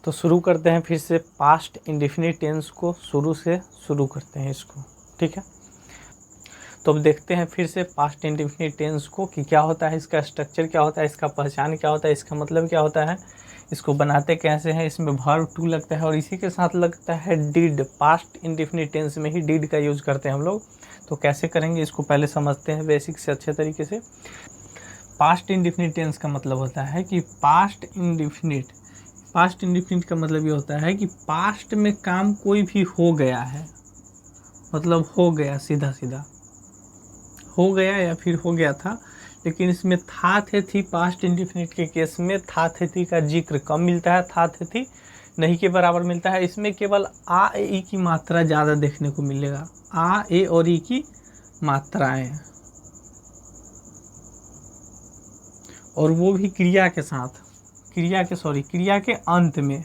तो शुरू करते हैं फिर से पास्ट इंडेफिनिट टेंस को शुरू करते हैं इसको, ठीक है। तो अब देखते हैं फिर से पास्ट इंडेफिनिट टेंस को कि क्या होता है, इसका स्ट्रक्चर क्या होता है, इसका पहचान क्या होता है, इसका मतलब क्या होता है, इसको बनाते कैसे हैं। इसमें वर्ब टू लगता है और इसी के साथ लगता है डिड। पास्ट इंडेफिनिट टेंस में ही डिड का यूज़ करते हैं हम लोग। तो कैसे करेंगे इसको पहले समझते हैं बेसिक से अच्छे तरीके से। पास्ट इंडेफिनिट टेंस का मतलब होता है कि पास्ट इंडेफिनिट का मतलब ये होता है कि पास्ट में काम कोई भी हो गया है, मतलब हो गया, सीधा सीधा हो गया या फिर हो गया था। लेकिन इसमें था थे थी, पास्ट इंडेफिनिट के केस में था थे थी का जिक्र कम मिलता है, था थे थी नहीं के बराबर मिलता है। इसमें केवल आ ए ई की मात्रा ज़्यादा देखने को मिलेगा, आ ए और ई की मात्राएं, और वो भी क्रिया के अंत में।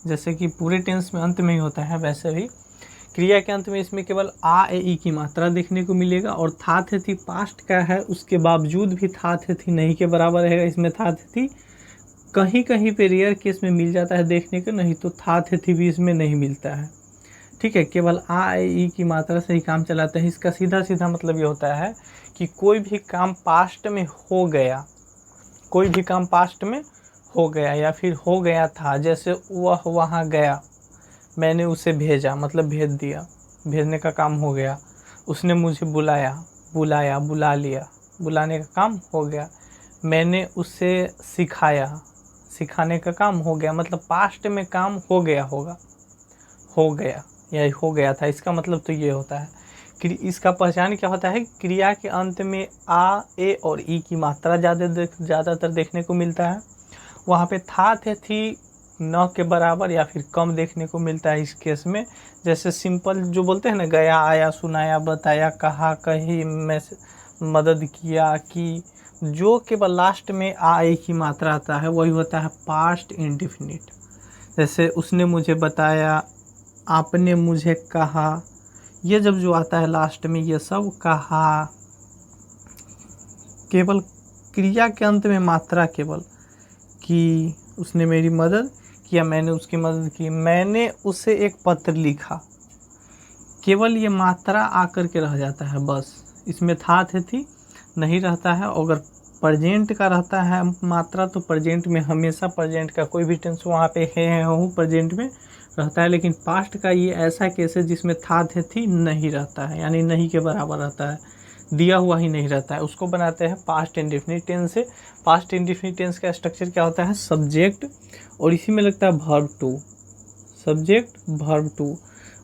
जैसे कि पूरे टेंस में अंत में ही होता है, वैसे भी क्रिया के अंत में इसमें केवल आ ए ई की मात्रा देखने को मिलेगा। और था थे थी पास्ट का है, उसके बावजूद भी था थे थी नहीं के बराबर रहेगा। इसमें था थे थी कहीं कहीं पे रेयर केस में मिल जाता है देखने को, नहीं तो था थे थी भी इसमें नहीं मिलता है, ठीक है। केवल आ ए ई की मात्रा से ही काम चलाते हैं। इसका सीधा सीधा मतलब ये होता है कि कोई भी काम पास्ट में हो गया, कोई भी काम पास्ट में हो गया या फिर हो गया था। जैसे वह वहाँ गया, मैंने उसे भेजा, मतलब भेज दिया, भेजने का काम हो गया। उसने मुझे बुलाया, बुला लिया, बुलाने का काम हो गया। मैंने उसे सिखाया, सिखाने का काम हो गया। मतलब पास्ट में काम हो गया या हो गया था। इसका मतलब तो ये होता है कि इसका पहचान क्या होता है, क्रिया के अंत में आ ए और ई की मात्रा ज़्यादातर देखने को मिलता है। वहाँ पे था थे थी न के बराबर या फिर कम देखने को मिलता है इस केस में। जैसे सिंपल जो बोलते हैं ना, गया, आया, सुनाया, बताया, कहा, कही, मदद किया, की, जो केवल लास्ट में आ ए की मात्रा आता है वही होता है पास्ट इंडेफिनिट। जैसे उसने मुझे बताया, आपने मुझे कहा, ये जब जो आता है लास्ट में, ये सब कहा, केवल क्रिया के अंत में मात्रा केवल कि उसने मेरी मदद किया, मैंने उसकी मदद की, मैंने उसे एक पत्र लिखा, केवल ये मात्रा आकर के रह जाता है बस। इसमें था थे थी नहीं रहता है। अगर प्रेजेंट का रहता है मात्रा तो प्रेजेंट में हमेशा प्रेजेंट का कोई भी टेंस वहाँ पे है हूँ प्रेजेंट में रहता है। लेकिन पास्ट का ये ऐसा केस है जिसमें था थे थी नहीं रहता है, यानी नहीं के बराबर रहता है, दिया हुआ ही नहीं रहता है। उसको बनाते हैं पास्ट इंडेफिनिट टेंस से। पास्ट इंडेफिनिट टेंस का स्ट्रक्चर क्या होता है, सब्जेक्ट और इसी में लगता है verb two, subject verb two,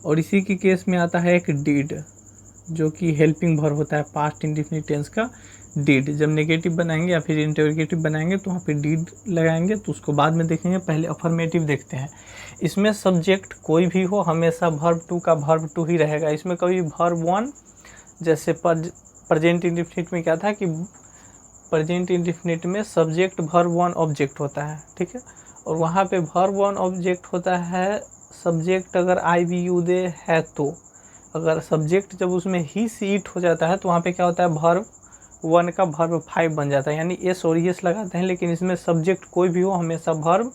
और इसी के केस में आता है एक डिड जो कि हेल्पिंग वर्ब होता है पास्ट इंडेफिनिट टेंस का। डिड जब नेगेटिव बनाएंगे या फिर इंटरोगेटिव बनाएंगे तो वहाँ पे डिड लगाएंगे, तो उसको बाद में देखेंगे, पहले अफर्मेटिव देखते हैं। इसमें सब्जेक्ट कोई भी हो हमेशा वर्ब टू का वर्ब टू ही रहेगा। इसमें कभी वर्ब वन, जैसे प्रेजेंट इंडेफिनिट में क्या था कि प्रेजेंट इंडेफिनिट में सब्जेक्ट वर्ब वन ऑब्जेक्ट होता है, ठीक है। और वहाँ पे वर्ब वन ऑब्जेक्ट होता है सब्जेक्ट अगर आई बी यू दे है तो। अगर सब्जेक्ट जब उसमें ही सी इट हो जाता है तो वहाँ पे क्या होता है, वर्ब वन का वर्ब फाइव बन जाता है, यानी एस और एस लगाते हैं। लेकिन इसमें सब्जेक्ट कोई भी हो हमेशा वर्ब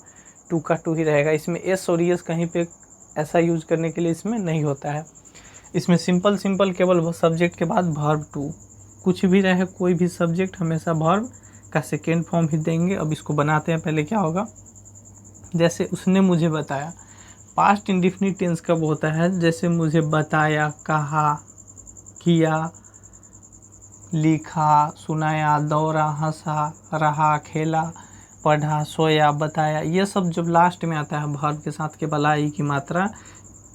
टू का टू ही रहेगा। इसमें एस और एस कहीं पे ऐसा यूज करने के लिए इसमें नहीं होता है। इसमें सिंपल केवल सब्जेक्ट के बाद वर्ब टू, कुछ भी रहे कोई भी सब्जेक्ट हमेशा वर्ब का सेकेंड फॉर्म ही देंगे। अब इसको बनाते हैं, पहले क्या होगा, जैसे उसने मुझे बताया, पास्ट इंडेफिनिट टेंस कब होता है, जैसे मुझे बताया, कहा, किया, लिखा, सुनाया, दौड़ा, हंसा, रहा, खेला, पढ़ा, सोया, बताया, ये सब जब लास्ट में आता है वर्ब के साथ केवल आई की मात्रा,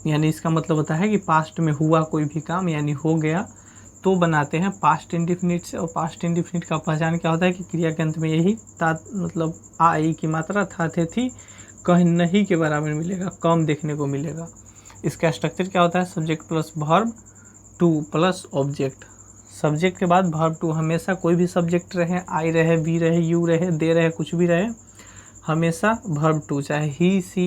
यानी इसका मतलब होता है कि पास्ट में हुआ कोई भी काम यानी हो गया, तो बनाते हैं पास्ट इंडेफिनिट से। और पास्ट इंडेफिनिट का पहचान क्या होता है कि क्रिया के अंत में यही मतलब आ ई की मात्रा था थे थी कहीं नहीं के बराबर मिलेगा, कम देखने को मिलेगा। इसका स्ट्रक्चर क्या होता है, subject plus verb two plus object. Subject के बाद वर्ब टू, हमेशा कोई भी सब्जेक्ट रहे, आई रहे, बी रहे, यू रहे, दे रहे, कुछ भी रहे, हमेशा वर्ब टू, चाहे ही सी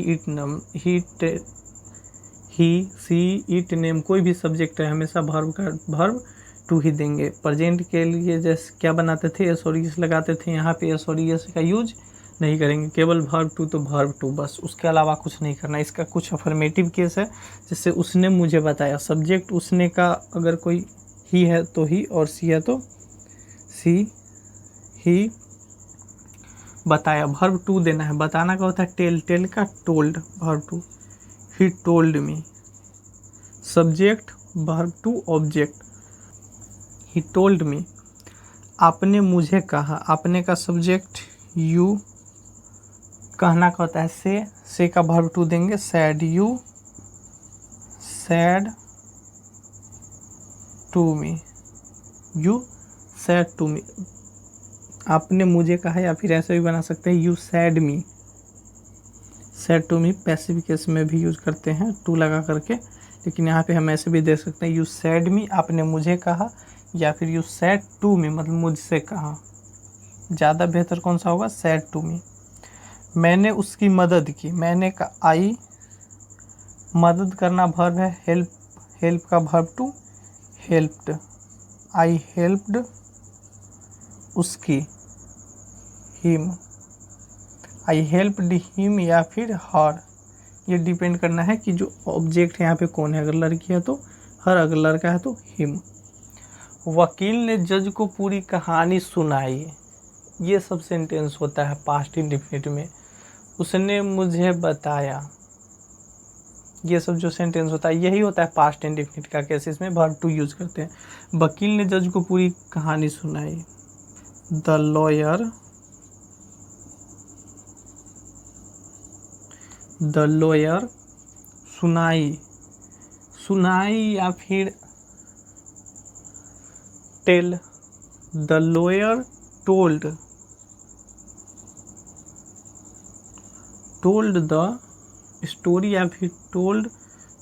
इट नेम कोई भी सब्जेक्ट है हमेशा वर्ब टू ही देंगे। प्रेजेंट के लिए जैसे क्या बनाते थे, एस और एस लगाते थे, यहाँ पे एस और एस का यूज नहीं करेंगे, केवल वर्ब टू तो वर्ब टू बस, उसके अलावा कुछ नहीं करना। इसका कुछ अफर्मेटिव केस है, जैसे उसने मुझे बताया, सब्जेक्ट उसने का अगर कोई ही है तो ही, और सी है तो सी, ही बताया। वर्ब टू देना है, बताना का होता है टेल, टेल का told, verb two. He told me, subject verb two object, he told me. आपने मुझे कहा, आपने का सब्जेक्ट यू, कहना का होता है से का वर्ब टू देंगे said, you said to me, you said to me. आपने मुझे कहा, या फिर ऐसे भी बना सकते हैं you said me, said to me passive case में भी यूज करते हैं टू लगा करके, लेकिन यहाँ पे हम ऐसे भी दे सकते हैं यू सैड मी, आपने मुझे कहा, या फिर यू सैड टू मी मतलब मुझसे कहा। ज़्यादा बेहतर कौन सा होगा, सैड टू मी। मैंने उसकी मदद की, मैंने का आई, मदद करना वर्ब है, हेल्प, हेल्प का verb two helped, I helped उसकी, हिम, आई हेल्प्ड हिम या फिर हर, ये डिपेंड करना है कि जो ऑब्जेक्ट यहाँ पे कौन है, अगर लड़की है तो हर, अगर लड़का है तो हिम। वकील ने जज को पूरी कहानी सुनाई, ये सब सेंटेंस होता है पास्ट इंडेफिनिट में। उसने मुझे बताया, ये सब जो सेंटेंस होता है यही होता है पास्ट इंडेफिनिट का केस, इसमें वर्ब टू यूज करते हैं। वकील ने जज को पूरी कहानी सुनाई, द लॉयर, द लॉयर सुनाई, सुनाई या फिर tell, the lawyer told, told the story या फिर टोल्ड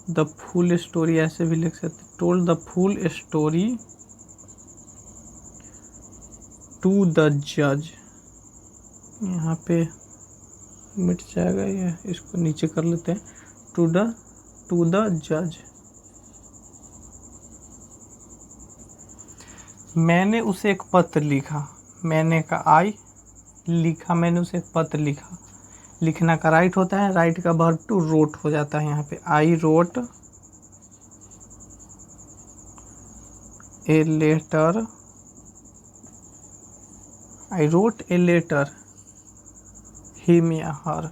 द फुल स्टोरी, ऐसे भी लिख सकते, told the full story to the जज। यहाँ पे मिट जाएगा ये, इसको नीचे कर लेते हैं, टू द जज। मैंने उसे एक पत्र लिखा, मैंने का आई, लिखा मैंने उसे एक पत्र लिखा, लिखना का राइट होता है, राइट का वर्ब टू रोट हो जाता है यहाँ पे, I wrote a letter, I wrote a letter him या her,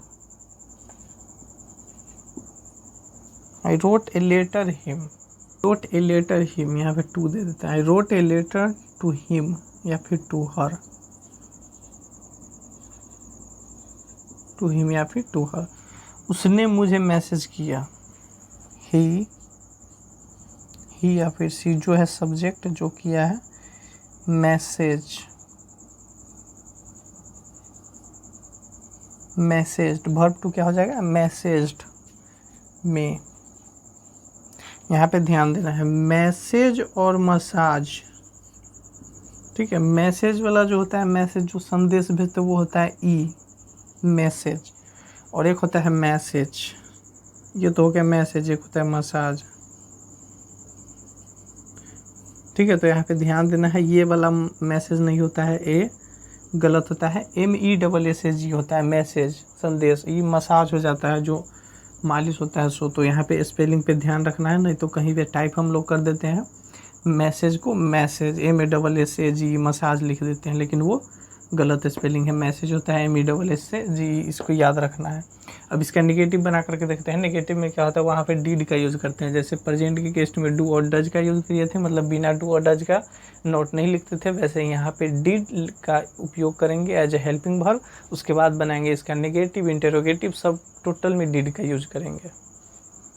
I wrote a letter him, wrote a letter him, यहाँ पे टू दे देता है, I wrote a letter to him या फिर टू हर, टू हिम या फिर टू हर। उसने मुझे मैसेज किया, ही या फिर सी जो है सब्जेक्ट, जो किया है मैसेज, मैसेज्ड, वर्ब टू क्या हो जाएगा, मैसेज्ड में। यहाँ पे ध्यान देना है, मैसेज और मसाज, ठीक है। मैसेज वाला जो होता है, मैसेज जो संदेश भेजते वो होता है ई, मैसेज, और एक होता है मैसेज, ये तो हो गया मैसेज, एक होता है मसाज, ठीक है। तो यहाँ पे ध्यान देना है, ये वाला मैसेज नहीं होता है, ए गलत होता है, MESSAG होता है मैसेज, संदेश। ये मसाज हो जाता है, जो मालिश होता है सो। तो यहाँ पे स्पेलिंग पे ध्यान रखना है, नहीं तो कहीं पे टाइप हम लोग कर देते हैं मैसेज को मैसेज, MASSAG मसाज लिख देते हैं, लेकिन वो गलत स्पेलिंग है, मैसेज होता है MESSAG, इसको याद रखना है। अब इसका नेगेटिव बना करके देखते हैं, नेगेटिव में क्या होता है, वहाँ पे डीड का यूज़ करते हैं। जैसे प्रेजेंट के केस में डू और डज का यूज़ किए थे, मतलब बिना डू और डज का नोट नहीं लिखते थे, वैसे यहाँ पे डीड का उपयोग करेंगे एज ए हेल्पिंग वर्ब, उसके बाद बनाएंगे इसका नेगेटिव, इंटेरोगेटिव, सब टोटल में डीड का यूज करेंगे।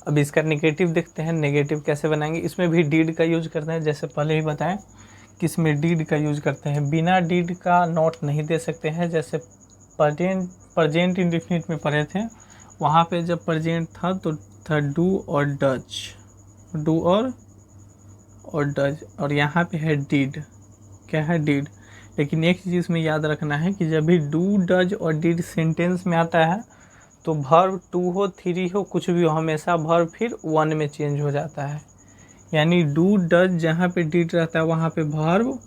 अब इसका नेगेटिव देखते हैं, नेगेटिव कैसे बनाएंगे। इसमें भी डीड का यूज करते हैं, जैसे पहले ही बताएं कि इसमें डीड का यूज करते हैं, बिना डीड का नोट नहीं दे सकते हैं। जैसे प्रेजेंट इंडेफिनिट में पढ़े थे, वहाँ पे जब प्रेजेंट था तो था डू और डज, डू और डज, और यहाँ पे है डीड, क्या है डीड। लेकिन एक चीज़ इसमें याद रखना है कि जब भी डू डज और डीड सेंटेंस में आता है तो वर्ब टू हो, थ्री हो, कुछ भी हो, हमेशा वर्ब फिर वन में चेंज हो जाता है। यानी डू डज जहाँ पे डीड रहता है वहाँ पे वर्ब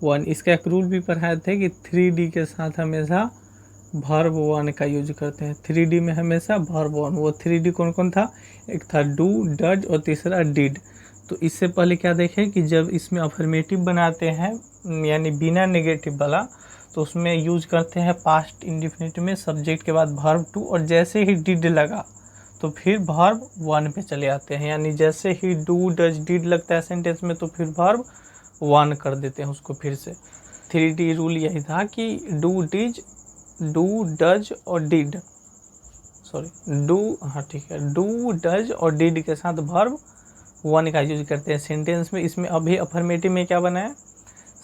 वन। इसका एक रूल भी पढ़ाए थे कि 3D के साथ हमेशा वर्ब वन का यूज करते हैं। 3D में हमेशा वर्ब वन। वो 3D कौन कौन था? एक था डू, डज और तीसरा डिड। तो इससे पहले क्या देखें कि जब इसमें अफर्मेटिव बनाते हैं यानी बिना नेगेटिव वाला, तो उसमें यूज करते हैं पास्ट इंडेफिनिट में सब्जेक्ट के बाद वर्ब टू, और जैसे ही डिड लगा तो फिर वर्ब वन पे चले आते हैं। यानी जैसे ही डू डज डिड लगता है सेंटेंस में तो फिर वर्ब वन कर देते हैं उसको फिर से। 3D रूल यही था कि डू डज और डिड, सॉरी डू, हाँ ठीक है, डू डज और डिड के साथ वर्ब वन का यूज करते हैं सेंटेंस में। इसमें अभी अफर्मेटिव में क्या बना है?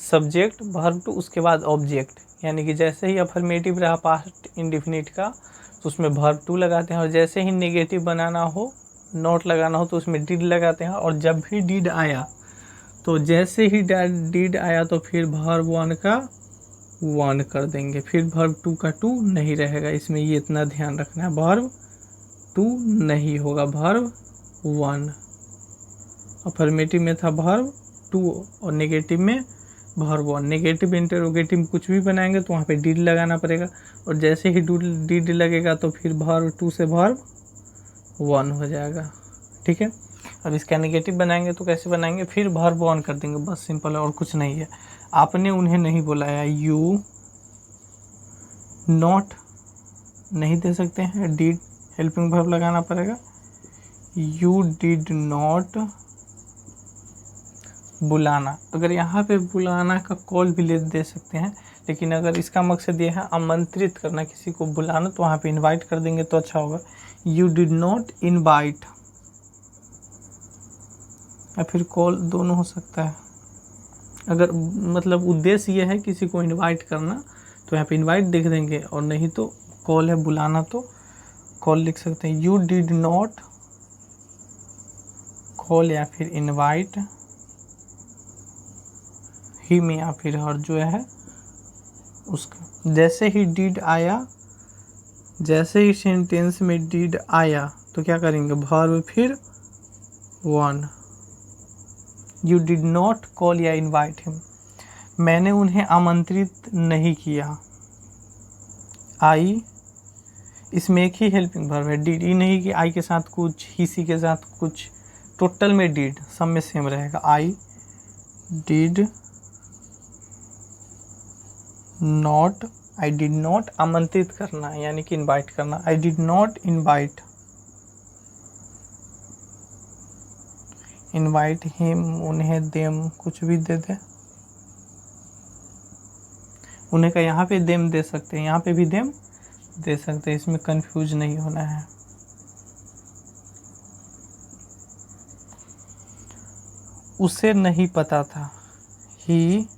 सब्जेक्ट वर्ब टू उसके बाद ऑब्जेक्ट, यानी कि जैसे ही अफर्मेटिव रहा पास्ट इंडेफिनिट का तो उसमें वर्ब टू लगाते हैं, और जैसे ही नेगेटिव बनाना हो, नॉट लगाना हो, तो उसमें डिड लगाते हैं। और जब भी डिड आया तो जैसे ही डिड आया तो फिर वर्ब वन का वन कर देंगे, फिर वर्ब टू का टू नहीं रहेगा। इसमें ये इतना ध्यान रखना है, वर्ब टू नहीं होगा, वर्ब वन। अफर्मेटिव में था वर्ब टू और नेगेटिव में वर्ब वन। नेगेटिव इंटरोगेटिव कुछ भी बनाएंगे तो वहाँ पे डिड लगाना पड़ेगा, और जैसे ही डिड लगेगा तो फिर वर्ब टू से वर्ब वन हो जाएगा। ठीक है, अब इसका नेगेटिव बनाएंगे तो कैसे बनाएंगे? फिर वर्ब वन कर देंगे, बस सिंपल है और कुछ नहीं है। आपने उन्हें नहीं बुलाया, यू नॉट नहीं दे सकते हैं, डिड हेल्पिंग वर्ब लगाना पड़ेगा। यू डिड नॉट बुलाना। अगर यहाँ पे बुलाना का कॉल भी दे सकते हैं, लेकिन अगर इसका मकसद ये है आमंत्रित करना, किसी को बुलाना, तो वहाँ पे इनवाइट कर देंगे तो अच्छा होगा। यू डिड नॉट इनवाइट, या फिर कॉल, दोनों हो सकता है। अगर मतलब उद्देश्य ये है किसी को इनवाइट करना तो यहाँ पे इनवाइट लिख देंगे, और नहीं तो कॉल है बुलाना तो कॉल लिख सकते हैं। यू डिड नॉट कॉल या फिर इनवाइट ही में या फिर हर जो है उसका। जैसे ही डिड आया, जैसे ही सेंटेंस में डिड आया तो क्या करेंगे? वर्ब फिर one. You did not call या इनवाइट हिम, मैंने उन्हें आमंत्रित नहीं किया। आई, इसमें एक ही हेल्पिंग वर्ब है, डिड। ही नहीं कि आई के साथ कुछ, ही सी के साथ कुछ, टोटल में डिड, सब में सेम रहेगा। I did not, I did not आमंत्रित करना यानी कि इनवाइट करना। I did not invite him, उन्हें, देम, कुछ भी दे दे। उन्हें का यहाँ पे देम दे सकते हैं, यहाँ पे भी देम दे सकते हैं, इसमें कंफ्यूज नहीं होना है। उसे नहीं पता था, ही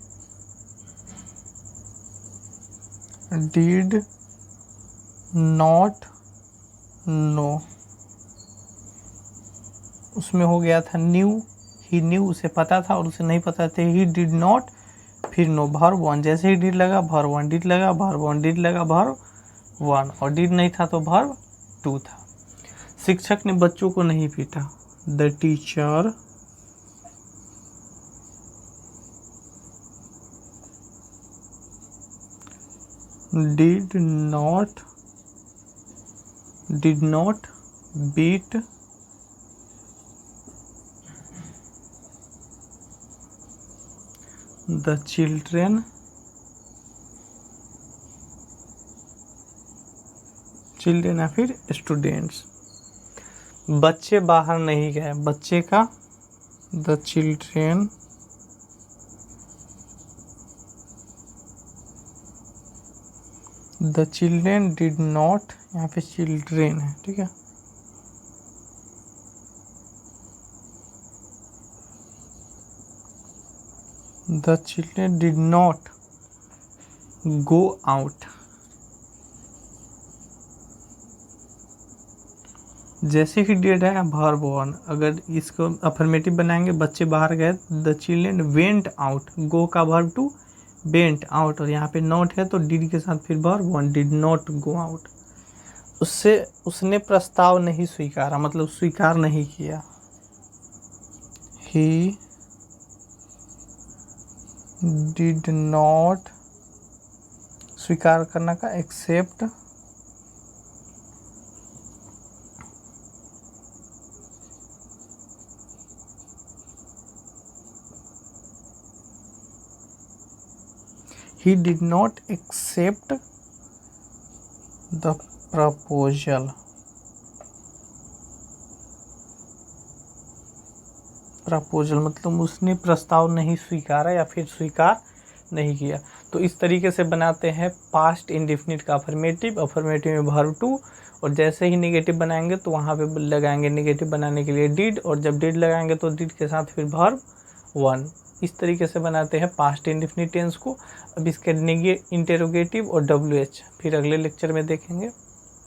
डिड नॉट नो। उसमें हो गया था न्यू, ही न्यू, उसे पता था और उसे नहीं पता था। ही डिड नॉट, फिर नो, वर्ब वन। जैसे ही डिड लगा वर्ब वन, डिड लगा वर्ब वन, डिड लगा वर्ब वन, और डिड नहीं था तो वर्ब टू था। शिक्षक ने बच्चों को नहीं पीटा, the teacher did not beat the children या फिर स्टूडेंट्स। बच्चे बाहर नहीं गए, बच्चे का द चिल्ड्रेन डिड नॉट, यहाँ पे चिल्ड्रेन है, ठीक है। The children did not go out. जैसे ही डिड है वर्ब वन, अगर इसको अफर्मेटिव बनाएंगे, बच्चे बाहर गए, द चिल्ड्रेन वेंट आउट, गो का वर्ब टू वेंट आउट, और यहाँ पे नॉट है तो डिड के साथ फिर verb one, did not go out. उसने प्रस्ताव नहीं स्वीकारा, मतलब स्वीकार नहीं किया। ही डिड नॉट स्वीकार करना का accept he did not accept the proposal. Proposal मतलब उसने प्रस्ताव नहीं स्वीकारा या फिर स्वीकार नहीं किया। तो इस तरीके से बनाते हैं पास्ट इंडेफिनिट का अफर्मेटिव। अफर्मेटिव में वर्ब टू, और जैसे ही नेगेटिव बनाएंगे तो वहाँ पे लगाएंगे नेगेटिव बनाने के लिए डिड, और जब डिड लगाएंगे तो डिड के साथ फिर वर्ब वन। इस तरीके से बनाते हैं पास्ट इंडेफिनिट टेंस को। अब इसके इंटेरोगेटिव और WH फिर अगले लेक्चर में देखेंगे।